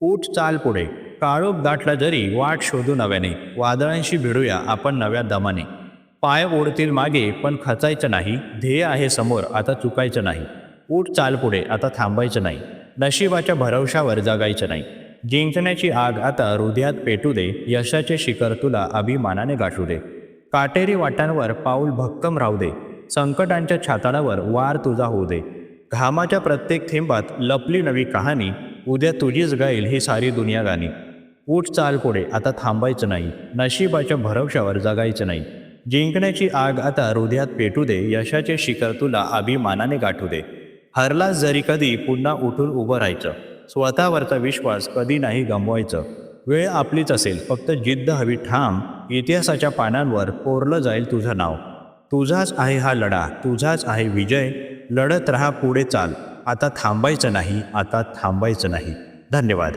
ऊठ चाल पुढे. काळोख दाटला जरी वाट शोधू नव्याने. वादळांशी भिडूया आपण नव्या दमाने. पाय ओढतील मागे पण खचायचं नाही. ध्येय आहे समोर आता चुकायचं नाही. ऊठ चाल पुढे आता थांबायचं नाही. नशिबाच्या भरवशावर जगायचं नाही. जिंकण्याची आग आता हृदयात पेटू दे. यशाचे शिखर तुला अभिमानाने गाठू दे. काटेरी वाटांवर पाऊल भक्कम राहू दे. संकटांच्या छाताडावर वार तुझा होऊ दे. घामाच्या प्रत्येक थेंबात लपली नवी कहाणी. उद्या तुझीच गाईल ही सारी दुनिया गाणी. ऊठ चाल पुढे आता थांबायचं नाही. नशिबाच्या भरवशावर जगायचं नाही. जिंकण्याची आग आता हृदयात पेटू दे. यशाचे शिखर तुला अभिमानाने गाठू दे. हरलास जरी कधी पुन्हा उठून उभं राहायचं. स्वतःवरचा विश्वास कधी नाही गमवायचं. वेळ आपलीच असेल फक्त जिद्द हवी ठाम. इतिहासाच्या पानांवर कोरलं जाईल तुझं नाव. तुझाच आहे हा लढा, तुझाच आहे विजय. लढत राहा पुढे चाल. आता थांबायचं नाही, आता थांबायचं नाही. धन्यवाद.